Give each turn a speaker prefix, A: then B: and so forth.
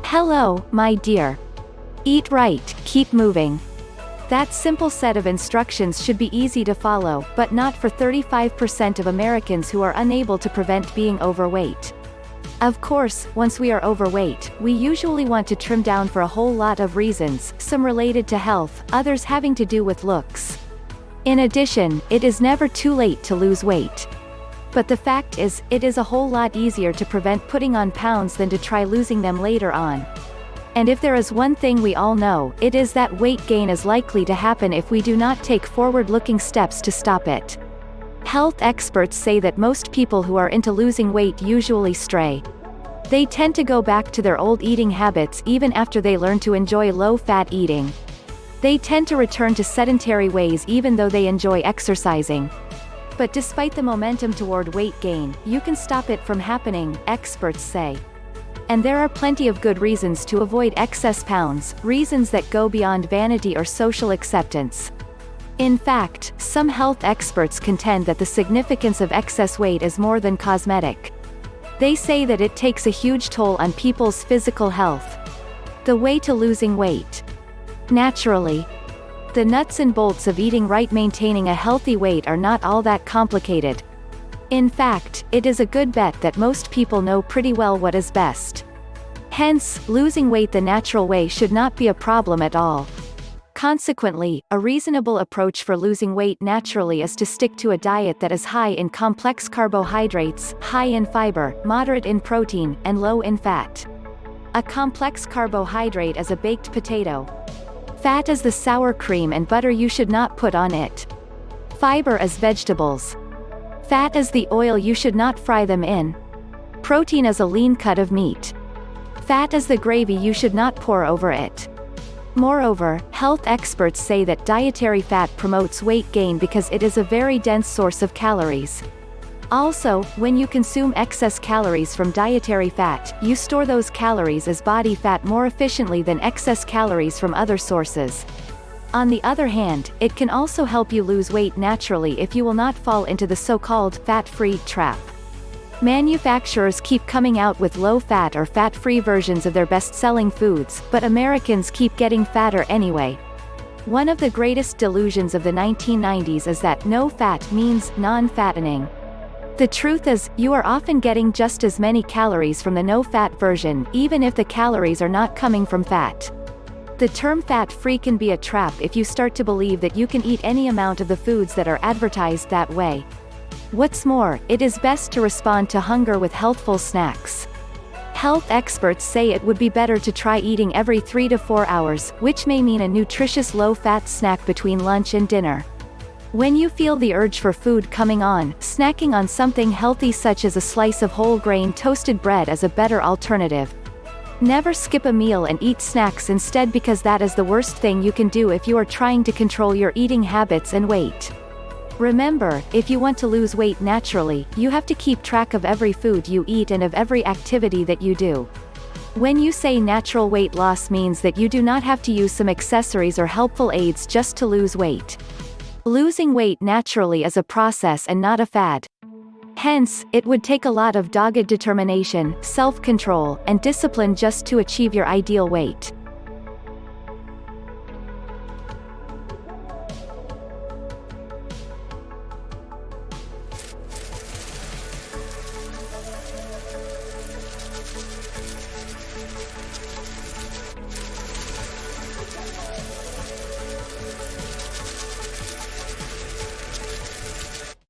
A: Hello, my dear. Eat right, keep moving. That simple set of instructions should be easy to follow, but not for 35% of Americans who are unable to prevent being overweight. Of course, once we are overweight, we usually want to trim down for a whole lot of reasons, some related to health, others having to do with looks. In addition, it is never too late to lose weight. But the fact is, it is a whole lot easier to prevent putting on pounds than to try losing them later on. And if there is one thing we all know, it is that weight gain is likely to happen if we do not take forward-looking steps to stop it. Health experts say that most people who are into losing weight usually stray. They tend to go back to their old eating habits even after they learn to enjoy low-fat eating. They tend to return to sedentary ways even though they enjoy exercising. But despite the momentum toward weight gain, you can stop it from happening, experts say. And there are plenty of good reasons to avoid excess pounds, reasons that go beyond vanity or social acceptance. In fact, some health experts contend that the significance of excess weight is more than cosmetic. They say that it takes a huge toll on people's physical health. The way to losing weight. Naturally. The nuts and bolts of eating right. Maintaining a healthy weight are not all that complicated. In fact, it is a good bet that most people know pretty well what is best. Hence, losing weight the natural way should not be a problem at all. Consequently, a reasonable approach for losing weight naturally is to stick to a diet that is high in complex carbohydrates, high in fiber, moderate in protein, and low in fat. A complex carbohydrate is a baked potato. Fat is the sour cream and butter you should not put on it. Fiber is vegetables. Fat is the oil you should not fry them in. Protein is a lean cut of meat. Fat is the gravy you should not pour over it. Moreover, health experts say that dietary fat promotes weight gain because it is a very dense source of calories. Also, when you consume excess calories from dietary fat, you store those calories as body fat more efficiently than excess calories from other sources. On the other hand, it can also help you lose weight naturally if you will not fall into the so-called fat-free trap. Manufacturers keep coming out with low-fat or fat-free versions of their best-selling foods, but Americans keep getting fatter anyway. One of the greatest delusions of the 1990s is that no fat means non-fattening. The truth is, you are often getting just as many calories from the no-fat version, even if the calories are not coming from fat. The term fat-free can be a trap if you start to believe that you can eat any amount of the foods that are advertised that way. What's more, it is best to respond to hunger with healthful snacks. Health experts say it would be better to try eating every 3 to 4 hours, which may mean a nutritious low-fat snack between lunch and dinner. When you feel the urge for food coming on, snacking on something healthy such as a slice of whole grain toasted bread is a better alternative. Never skip a meal and eat snacks instead, because that is the worst thing you can do if you are trying to control your eating habits and weight. Remember, if you want to lose weight naturally, you have to keep track of every food you eat and of every activity that you do. When you say natural weight loss means that you do not have to use some accessories or helpful aids just to lose weight. Losing weight naturally is a process and not a fad. Hence, it would take a lot of dogged determination, self-control, and discipline just to achieve your ideal weight.